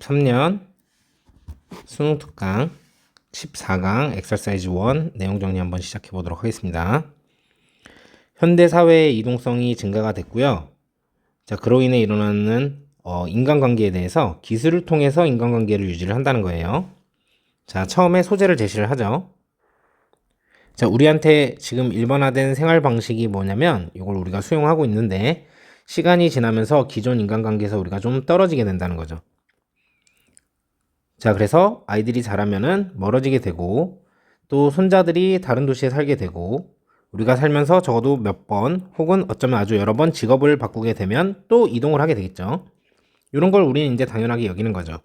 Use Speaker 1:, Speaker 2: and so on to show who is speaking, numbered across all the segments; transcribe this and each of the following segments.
Speaker 1: 2023년 수능 특강 14강 엑서사이즈 1 내용 정리 한번 시작해 보도록 하겠습니다. 현대 사회의 이동성이 증가가 됐고요. 자, 그로 인해 일어나는 인간관계에 대해서 기술을 통해서 인간관계를 유지를 한다는 거예요. 자, 처음에 소재를 제시를 하죠. 자, 우리한테 지금 일반화된 생활 방식이 뭐냐면 이걸 우리가 수용하고 있는데 시간이 지나면서 기존 인간관계에서 우리가 좀 떨어지게 된다는 거죠. 자, 그래서 아이들이 자라면은 멀어지게 되고 또 손자들이 다른 도시에 살게 되고 우리가 살면서 적어도 몇 번 혹은 어쩌면 아주 여러 번 직업을 바꾸게 되면 또 이동을 하게 되겠죠. 이런 걸 우리는 이제 당연하게 여기는 거죠.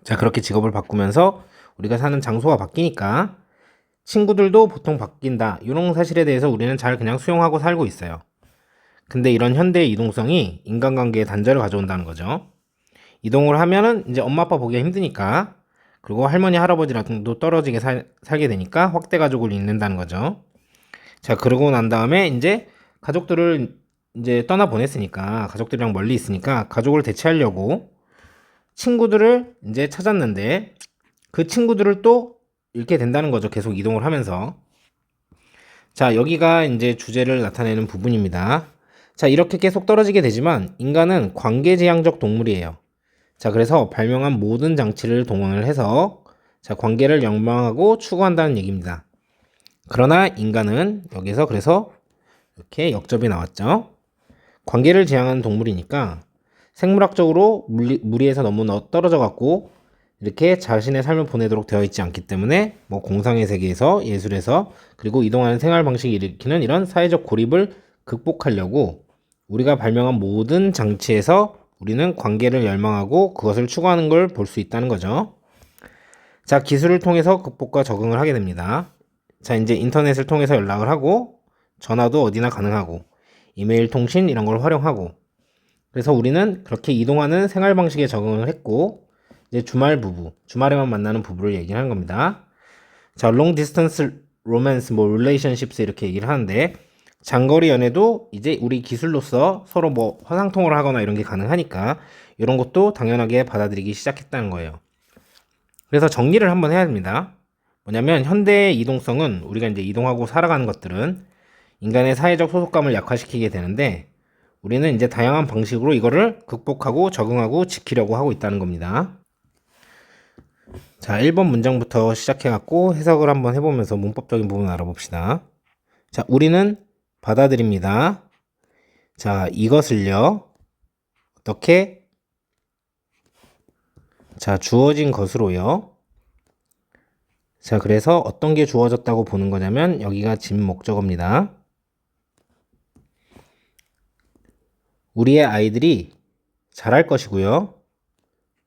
Speaker 1: 자, 그렇게 직업을 바꾸면서 우리가 사는 장소가 바뀌니까 친구들도 보통 바뀐다. 이런 사실에 대해서 우리는 잘 그냥 수용하고 살고 있어요. 근데 이런 현대의 이동성이 인간관계에 단절을 가져온다는 거죠. 이동을 하면은 이제 엄마 아빠 보기가 힘드니까, 그리고 할머니 할아버지랑도 떨어지게 살게 되니까 확대 가족을 잇는다는 거죠. 자, 그러고 난 다음에 이제 가족들을 이제 떠나 보냈으니까, 가족들이랑 멀리 있으니까 가족을 대체하려고 친구들을 이제 찾았는데 그 친구들을 또 잃게 된다는 거죠. 계속 이동을 하면서. 자, 여기가 이제 주제를 나타내는 부분입니다. 자, 이렇게 계속 떨어지게 되지만 인간은 관계지향적 동물이에요. 자, 그래서 발명한 모든 장치를 동원을 해서 자, 관계를 열망하고 추구한다는 얘기입니다. 그러나 인간은 여기서 그래서 이렇게 역접이 나왔죠. 관계를 지향하는 동물이니까 생물학적으로 무리에서 너무 떨어져 갖고 이렇게 자신의 삶을 보내도록 되어 있지 않기 때문에 뭐 공상의 세계에서 예술에서 그리고 이동하는 생활 방식이 일으키는 이런 사회적 고립을 극복하려고 우리가 발명한 모든 장치에서 우리는 관계를 열망하고 그것을 추구하는 걸 볼 수 있다는 거죠. 자, 기술을 통해서 극복과 적응을 하게 됩니다. 자, 이제 인터넷을 통해서 연락을 하고 전화도 어디나 가능하고 이메일 통신 이런 걸 활용하고 그래서 우리는 그렇게 이동하는 생활 방식에 적응을 했고 이제 주말 부부, 주말에만 만나는 부부를 얘기하는 겁니다. 자, long distance romance, 뭐 relationships 이렇게 얘기를 하는데 장거리 연애도 이제 우리 기술로서 서로 뭐 화상통화를 하거나 이런 게 가능하니까 이런 것도 당연하게 받아들이기 시작했다는 거예요. 그래서 정리를 한번 해야 됩니다. 뭐냐면 현대의 이동성은 우리가 이제 이동하고 살아가는 것들은 인간의 사회적 소속감을 약화시키게 되는데 우리는 이제 다양한 방식으로 이거를 극복하고 적응하고 지키려고 하고 있다는 겁니다. 자, 1번 문장부터 시작해갖고 해석을 한번 해보면서 문법적인 부분 알아봅시다. 자, 우리는 받아들입니다. 자, 이것을요. 어떻게? 자, 주어진 것으로요. 자, 그래서 어떤 게 주어졌다고 보는 거냐면 여기가 진 목적어입니다. 우리의 아이들이 자랄 것이고요.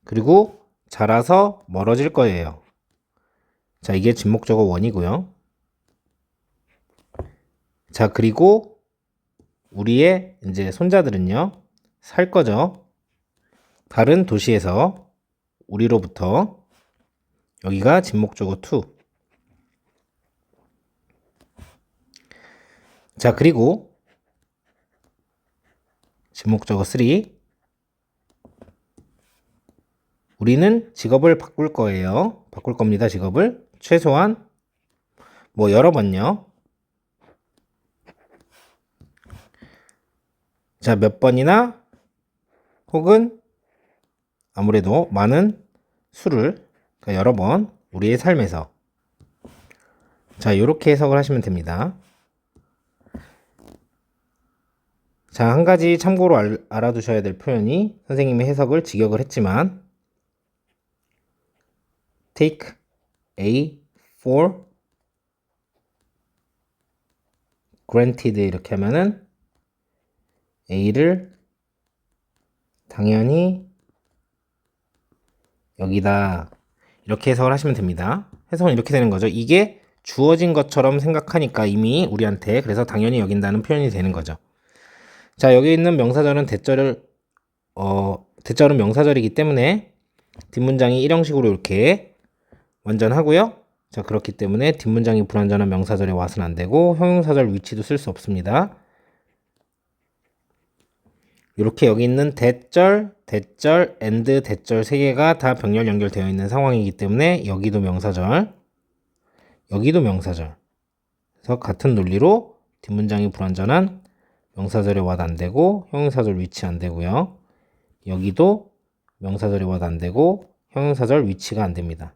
Speaker 1: 그리고 자라서 멀어질 거예요. 자, 이게 진 목적어 원이고요. 자, 그리고 우리의 이제 손자들은요. 살 거죠. 다른 도시에서 우리로부터 여기가 진 목적어 2. 자, 그리고 진 목적어 3. 우리는 직업을 바꿀 거예요. 바꿀 겁니다. 직업을. 최소한 뭐 여러 번요. 자, 몇 번이나 혹은 아무래도 많은 수를 그러니까 여러 번 우리의 삶에서 자, 이렇게 해석을 하시면 됩니다. 자, 한 가지 참고로 알아두셔야 될 표현이 선생님의 해석을 직역을 했지만 take A for granted 이렇게 하면은 A를 당연히 여기다 이렇게 해석을 하시면 됩니다. 해석은 이렇게 되는 거죠. 이게 주어진 것처럼 생각하니까 이미 우리한테 그래서 당연히 여긴다는 표현이 되는 거죠. 자, 여기 있는 명사절은 대절은 명사절이기 때문에 뒷문장이 일형식으로 이렇게 완전하고요. 자, 그렇기 때문에 뒷문장이 불완전한 명사절에 와서는 안 되고 형용사절 위치도 쓸 수 없습니다. 이렇게 여기 있는 대절, 대절, and 대절 세 개가 다 병렬 연결되어 있는 상황이기 때문에 여기도 명사절, 여기도 명사절. 그래서 같은 논리로 뒷문장이 불완전한 명사절의 what 안 되고 형용사절 위치 안 되고요. 여기도 명사절의 what 안 되고 형용사절 위치가 안 됩니다.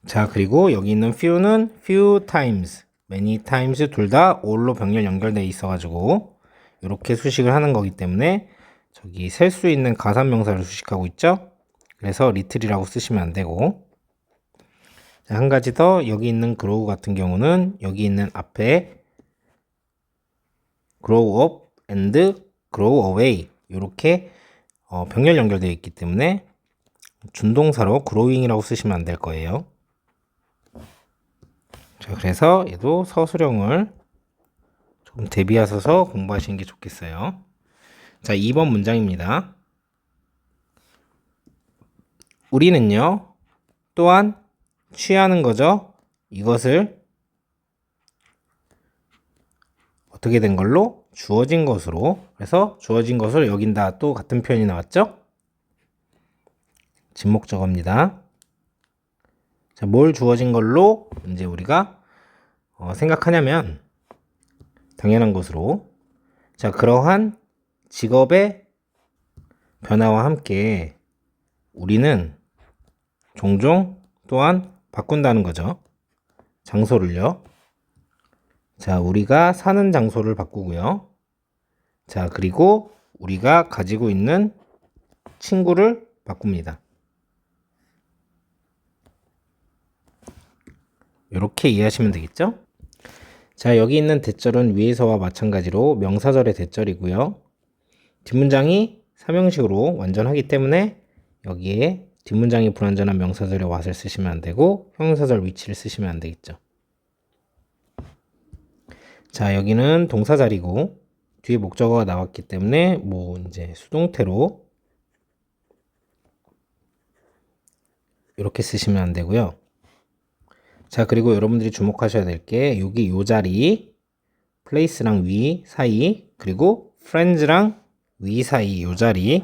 Speaker 1: 자, 그리고 여기 있는 few는 few times, many times 둘 다 all로 병렬 연결되어 있어가지고 이렇게 수식을 하는 거기 때문에 저기 셀 수 있는 가산명사를 수식하고 있죠. 그래서 little이라고 쓰시면 안 되고, 자, 한 가지 더 여기 있는 grow 같은 경우는 여기 있는 앞에 grow up and grow away 이렇게 병렬 연결되어 있기 때문에 준동사로 growing이라고 쓰시면 안 될 거예요. 자, 그래서 얘도 서술형을 조금 대비하셔서 공부하시는 게 좋겠어요. 자, 2번 문장입니다. 우리는요, 또한 취하는 거죠. 이것을 어떻게 된 걸로? 주어진 것으로. 그래서 주어진 것을 여긴다. 또 같은 표현이 나왔죠? 진목적어입니다. 자, 뭘 주어진 걸로 이제 우리가 생각하냐면 당연한 것으로. 자, 그러한 직업의 변화와 함께 우리는 종종 또한 바꾼다는 거죠. 장소를요. 자, 우리가 사는 장소를 바꾸고요. 자, 그리고 우리가 가지고 있는 친구를 바꿉니다. 이렇게 이해하시면 되겠죠? 자, 여기 있는 대절은 위에서와 마찬가지로 명사절의 대절이고요. 뒷문장이 삼형식으로 완전하기 때문에 여기에 뒷문장이 불완전한 명사절의 what을 쓰시면 안 되고 형용사절 위치를 쓰시면 안 되겠죠. 자, 여기는 동사 자리고 뒤에 목적어가 나왔기 때문에 뭐 이제 수동태로 이렇게 쓰시면 안 되고요. 자, 그리고 여러분들이 주목하셔야 될 게 여기 요 자리 place랑 위 사이 그리고 friends랑 위 사이 요 자리에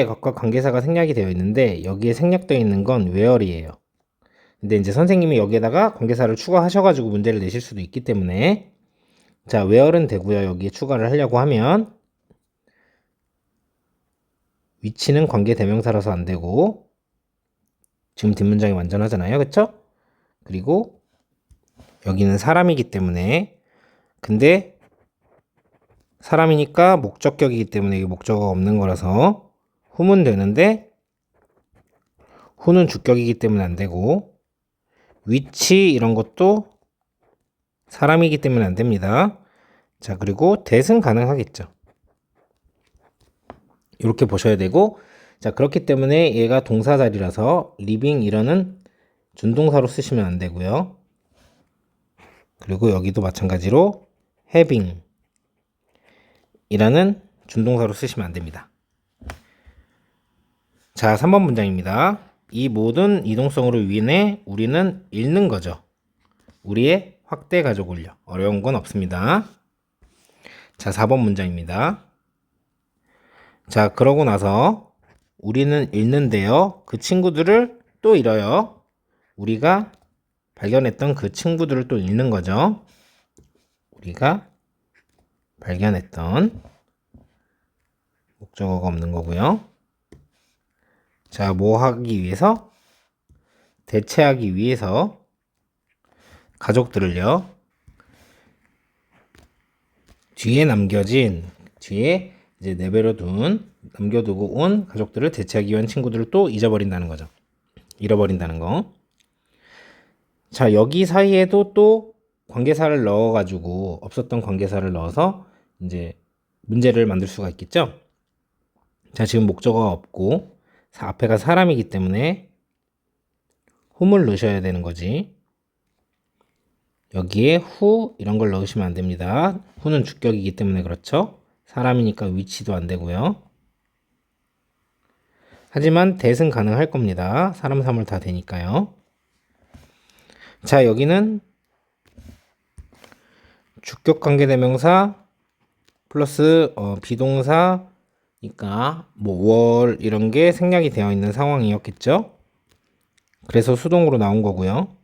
Speaker 1: 각각 관계사가 생략이 되어 있는데 여기에 생략되어 있는 건 where이에요. 근데 이제 선생님이 여기에다가 관계사를 추가하셔가지고 문제를 내실 수도 있기 때문에 자, where는 되고요. 여기에 추가를 하려고 하면 위치는 관계 대명사라서 안 되고 지금 뒷문장이 완전하잖아요. 그쵸? 그리고 여기는 사람이기 때문에 근데 사람이니까 목적격이기 때문에 이게 목적어가 없는 거라서 whom은 되는데 who는 주격이기 때문에 안 되고 위치 이런 것도 사람이기 때문에 안 됩니다. 자, 그리고 that은 가능하겠죠. 이렇게 보셔야 되고 자, 그렇기 때문에 얘가 동사 자리라서 living 이라는 준동사로 쓰시면 안 되고요. 그리고 여기도 마찬가지로 having 이라는 준동사로 쓰시면 안 됩니다. 자, 3번 문장입니다. 이 모든 이동성으로 인해 우리는 잃는 거죠. 우리의 확대 가족을요. 어려운 건 없습니다. 자, 4번 문장입니다. 자, 그러고 나서 우리는 잃는데요. 그 친구들을 또 잃어요. 우리가 발견했던 그 친구들을 또 잃는 거죠. 우리가 발견했던 목적어가 없는 거고요. 자, 뭐 하기 위해서? 대체하기 위해서 가족들을요. 뒤에 이제 남겨두고 온 가족들을 대체하기 위한 친구들을 또 잊어버린다는 거죠. 잃어버린다는 거. 자, 여기 사이에도 또 관계사를 넣어가지고 없었던 관계사를 넣어서 이제 문제를 만들 수가 있겠죠. 자, 지금 목적어가 없고 앞에가 사람이기 때문에 whom을 넣으셔야 되는 거지. 여기에 who 이런 걸 넣으시면 안 됩니다. who는 주격이기 때문에 그렇죠. 사람이니까 위치도 안 되고요. 하지만 that은 가능할 겁니다. 사람 사물 다 되니까요. 자, 여기는 주격 관계대명사 플러스 비동사니까 뭐 월 이런 게 생략이 되어 있는 상황이었겠죠. 그래서 수동으로 나온 거고요.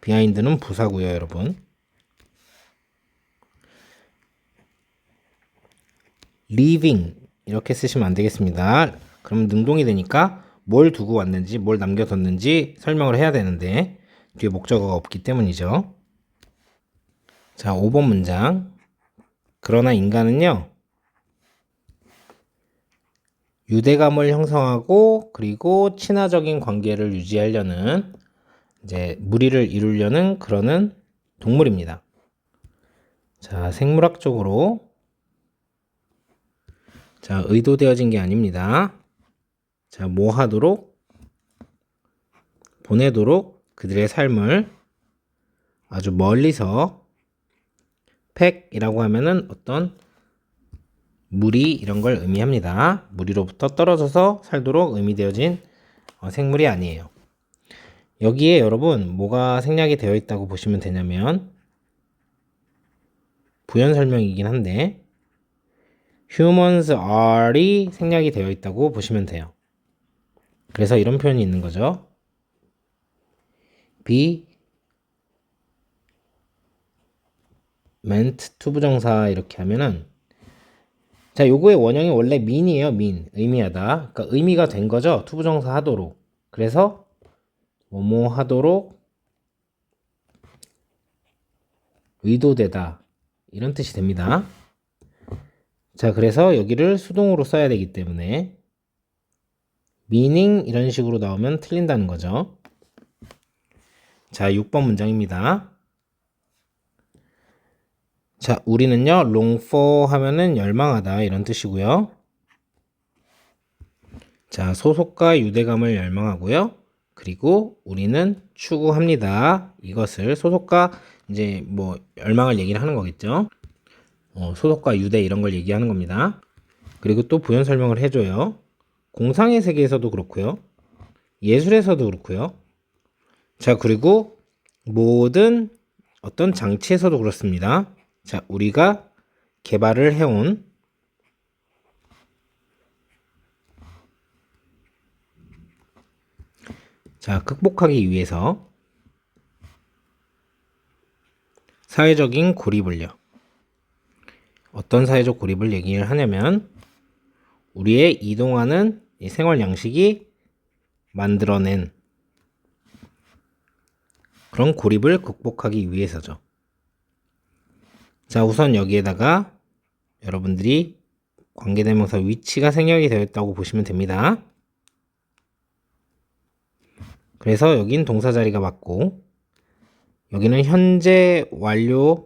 Speaker 1: 비하인드는 부사고요, 여러분. leaving 이렇게 쓰시면 안 되겠습니다. 그럼 능동이 되니까 뭘 두고 왔는지 뭘 남겨뒀는지 설명을 해야 되는데 뒤에 목적어가 없기 때문이죠. 자, 5번 문장. 그러나 인간은요, 유대감을 형성하고 그리고 친화적인 관계를 유지하려는 이제 무리를 이루려는 그러는 동물입니다. 자, 생물학적으로 자, 의도되어진 게 아닙니다. 자, 뭐 하도록 보내도록 그들의 삶을 아주 멀리서 팩이라고 하면은 어떤 무리 이런 걸 의미합니다. 무리로부터 떨어져서 살도록 의미되어진 생물이 아니에요. 여기에 여러분 뭐가 생략이 되어 있다고 보시면 되냐면 부연 설명이긴 한데 humans are이 생략이 되어 있다고 보시면 돼요. 그래서 이런 표현이 있는 거죠. be meant to 부정사 이렇게 하면은 자, 요거의 원형이 원래 mean이에요. mean 의미하다. 그러니까 의미가 된 거죠. to 부정사 하도록. 그래서 뭐뭐 하도록 의도되다 이런 뜻이 됩니다. 자, 그래서 여기를 수동으로 써야 되기 때문에 meaning 이런 식으로 나오면 틀린다는 거죠. 자, 6번 문장입니다. 자, 우리는요 long for 하면은 열망하다 이런 뜻이고요. 자, 소속과 유대감을 열망하고요. 그리고 우리는 추구합니다. 이것을 소속과 이제 뭐 열망을 얘기를 하는 거겠죠. 소속과 유대 이런 걸 얘기하는 겁니다. 그리고 또 부연 설명을 해줘요. 공상의 세계에서도 그렇고요. 예술에서도 그렇고요. 자, 그리고 모든 어떤 장치에서도 그렇습니다. 자, 우리가 개발을 해온 자, 극복하기 위해서 사회적인 고립을요. 어떤 사회적 고립을 얘기를 하냐면 우리의 이동하는 이 생활 양식이 만들어낸 그런 고립을 극복하기 위해서죠. 자, 우선 여기에다가 여러분들이 관계대명사 위치가 생략이 되어 있다고 보시면 됩니다. 그래서 여긴 동사 자리가 맞고 여기는 현재 완료의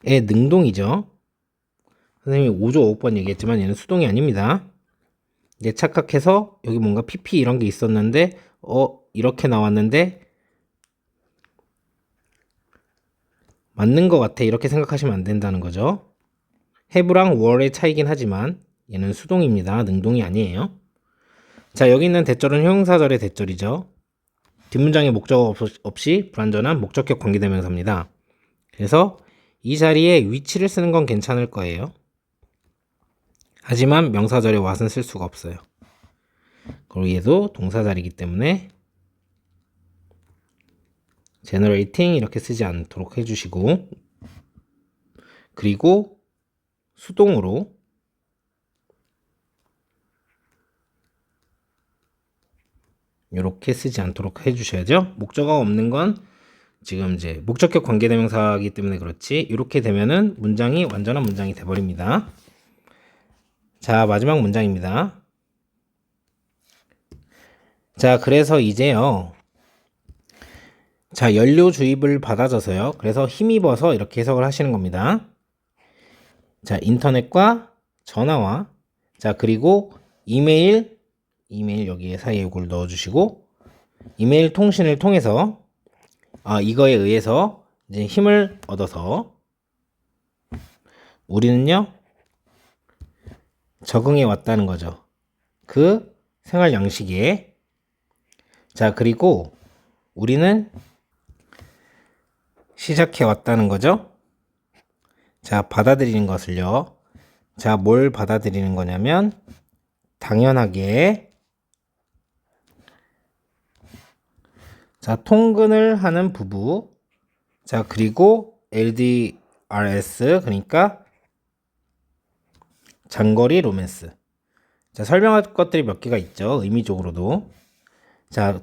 Speaker 1: 능동이죠. 선생님이 5조 5번 얘기했지만 얘는 수동이 아닙니다. 이제 착각해서 여기 뭔가 PP 이런 게 있었는데 이렇게 나왔는데 맞는 것 같아 이렇게 생각하시면 안 된다는 거죠. have랑 were의 차이긴 하지만 얘는 수동입니다. 능동이 아니에요. 자, 여기 있는 대절은 형용사절의 대절이죠. 뒷문장에 목적어 없이 불완전한 목적격 관계대명사입니다. 그래서 이 자리에 위치를 쓰는 건 괜찮을 거예요. 하지만 명사절에 what은 쓸 수가 없어요. 그리고 얘도 동사 자리이기 때문에 generating 이렇게 쓰지 않도록 해주시고 그리고 수동으로 이렇게 쓰지 않도록 해주셔야죠. 목적어가 없는 건 지금 이제 목적격 관계대명사이기 때문에 그렇지 이렇게 되면은 문장이 완전한 문장이 돼버립니다. 자, 마지막 문장입니다. 자, 그래서 이제요. 자, 연료 주입을 받아줘서요. 그래서 힘입어서 이렇게 해석을 하시는 겁니다. 자, 인터넷과 전화와 자, 그리고 이메일 여기에 사이에 이걸 넣어주시고 이메일 통신을 통해서 이거에 의해서 이제 힘을 얻어서 우리는요 적응해 왔다는 거죠. 그 생활 양식에 자, 그리고 우리는 시작해 왔다는 거죠. 자, 받아들이는 것을요. 자, 뭘 받아들이는 거냐면 당연하게 자, 통근을 하는 부부. 자, 그리고 LDRS 그러니까 장거리 로맨스. 자, 설명할 것들이 몇 개가 있죠. 의미적으로도. 자,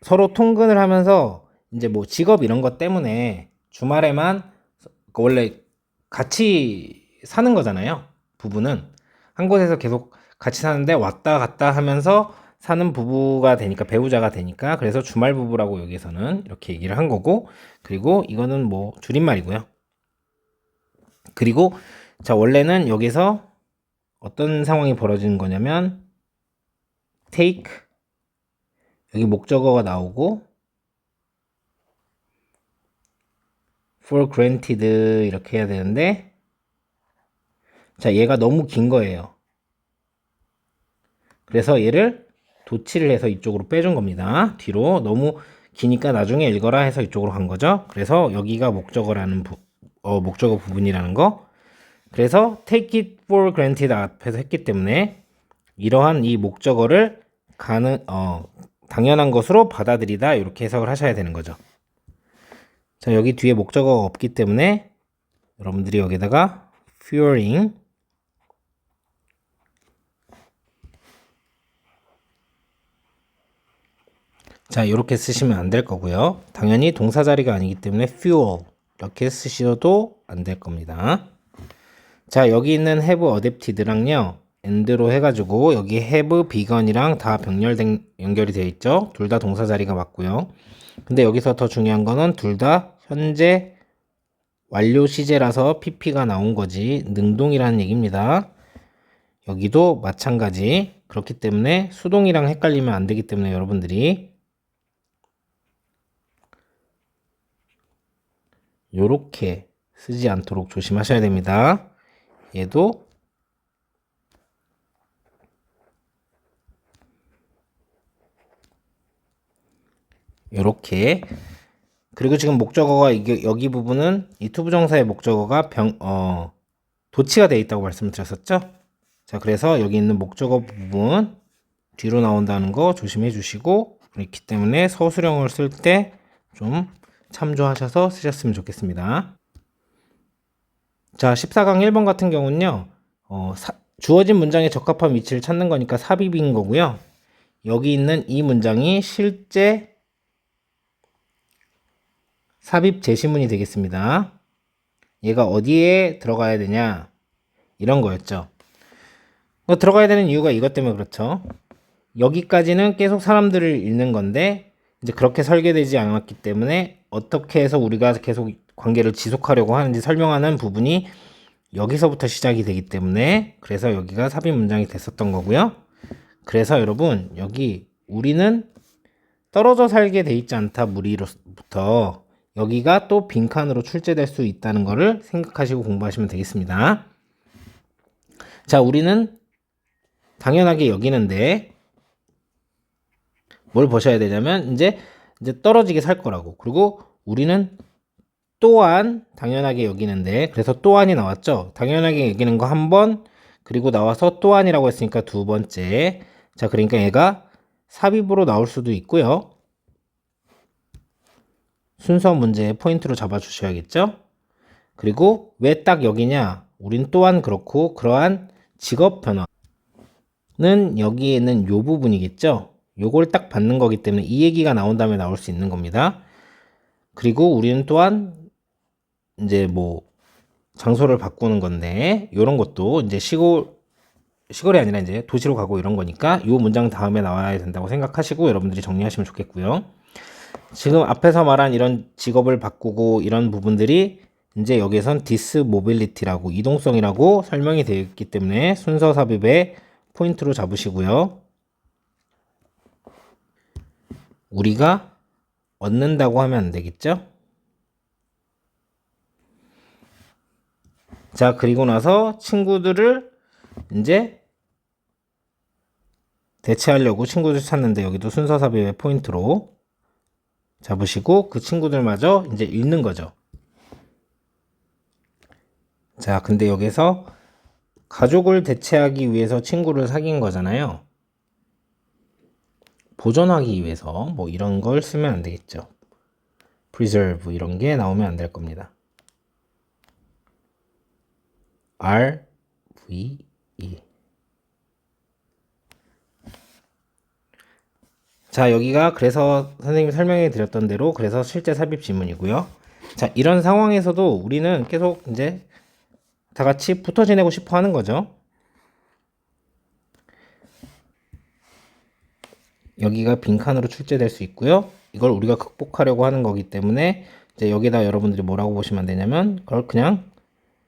Speaker 1: 서로 통근을 하면서 이제 뭐 직업 이런 것 때문에 주말에만 원래 같이 사는 거잖아요. 부부는 한 곳에서 계속 같이 사는데 왔다 갔다 하면서 사는 부부가 되니까 배우자가 되니까 그래서 주말 부부라고 여기서는 이렇게 얘기를 한 거고 그리고 이거는 뭐 줄임말이고요. 그리고 자 원래는 여기서 어떤 상황이 벌어지는 거냐면 take 여기 목적어가 나오고 for granted 이렇게 해야 되는데 자 얘가 너무 긴 거예요. 그래서 얘를 도치를 해서 이쪽으로 빼준 겁니다. 뒤로 너무 기니까 나중에 읽어라 해서 이쪽으로 간 거죠. 그래서 여기가 목적어라는 목적어 부분이라는 거. 그래서 take it for granted 앞에서 했기 때문에 이러한 이 목적어를 당연한 것으로 받아들이다 이렇게 해석을 하셔야 되는 거죠. 자 여기 뒤에 목적어가 없기 때문에 여러분들이 여기다가 fearing 자 이렇게 쓰시면 안 될 거고요. 당연히 동사 자리가 아니기 때문에 fuel 이렇게 쓰셔도 안 될 겁니다. 자 여기 있는 have adapted랑요 and로 해가지고 여기 have begun이랑 다 연결이 되어 있죠. 둘 다 동사 자리가 맞고요. 근데 여기서 더 중요한 거는 둘 다 현재 완료 시제라서 pp가 나온 거지 능동이라는 얘기입니다. 여기도 마찬가지 그렇기 때문에 수동이랑 헷갈리면 안 되기 때문에 여러분들이 요렇게 쓰지 않도록 조심하셔야 됩니다. 얘도 요렇게 그리고 지금 목적어가 이게 여기 부분은 이 투부정사의 목적어가 도치가 되어 있다고 말씀드렸었죠. 자 그래서 여기 있는 목적어 부분 뒤로 나온다는 거 조심해 주시고 그렇기 때문에 서술형을 쓸 때 좀 참조하셔서 쓰셨으면 좋겠습니다. 자 14강 1번 같은 경우는요 주어진 문장에 적합한 위치를 찾는 거니까 삽입인 거고요. 여기 있는 이 문장이 실제 삽입 제시문이 되겠습니다. 얘가 어디에 들어가야 되냐 이런 거였죠. 들어가야 되는 이유가 이것 때문에 그렇죠. 여기까지는 계속 사람들을 읽는 건데 이제 그렇게 설계되지 않았기 때문에 어떻게 해서 우리가 계속 관계를 지속하려고 하는지 설명하는 부분이 여기서부터 시작이 되기 때문에 그래서 여기가 삽입 문장이 됐었던 거고요. 그래서 여러분 여기 우리는 떨어져 살게 돼 있지 않다 무리로부터 여기가 또 빈칸으로 출제될 수 있다는 것을 생각하시고 공부하시면 되겠습니다. 자 우리는 당연하게 여기는데 뭘 보셔야 되냐면 이제 떨어지게 살 거라고 그리고 우리는 또한 당연하게 여기는데 그래서 또한이 나왔죠. 당연하게 여기는 거 한 번 그리고 나와서 또한이라고 했으니까 두 번째 자 그러니까 얘가 삽입으로 나올 수도 있고요. 순서 문제의 포인트로 잡아 주셔야겠죠. 그리고 왜 딱 여기냐 우린 또한 그렇고 그러한 직업 변화는 여기에는 요 부분이겠죠. 요걸 딱 받는 거기 때문에 이 얘기가 나온 다음에 나올 수 있는 겁니다. 그리고 우리는 또한 이제 뭐 장소를 바꾸는 건데 요런 것도 이제 시골이 아니라 이제 도시로 가고 이런 거니까 요 문장 다음에 나와야 된다고 생각하시고 여러분들이 정리하시면 좋겠고요. 지금 앞에서 말한 이런 직업을 바꾸고 이런 부분들이 이제 여기에선 디스모빌리티라고 이동성이라고 설명이 되어 있기 때문에 순서 삽입의 포인트로 잡으시고요. 우리가 얻는다고 하면 안 되겠죠? 자, 그리고 나서 친구들을 이제 대체하려고 친구들 찾는데 여기도 순서 삽입의 포인트로 잡으시고 그 친구들마저 이제 읽는 거죠. 자, 근데 여기서 가족을 대체하기 위해서 친구를 사귄 거잖아요. 보존하기 위해서 뭐 이런 걸 쓰면 안 되겠죠. preserve 이런 게 나오면 안 될 겁니다. RVE. 자, 여기가 그래서 선생님이 설명해 드렸던 대로 그래서 실제 삽입 지문이고요. 자, 이런 상황에서도 우리는 계속 이제 다 같이 붙어 지내고 싶어 하는 거죠. 여기가 빈칸으로 출제될 수 있고요. 이걸 우리가 극복하려고 하는 거기 때문에 이제 여기다 여러분들이 뭐라고 보시면 되냐면 그걸 그냥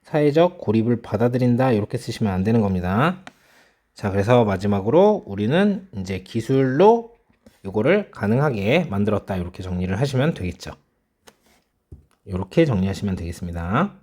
Speaker 1: 사회적 고립을 받아들인다 이렇게 쓰시면 안 되는 겁니다. 자, 그래서 마지막으로 우리는 이제 기술로 이거를 가능하게 만들었다 이렇게 정리를 하시면 되겠죠. 이렇게 정리하시면 되겠습니다.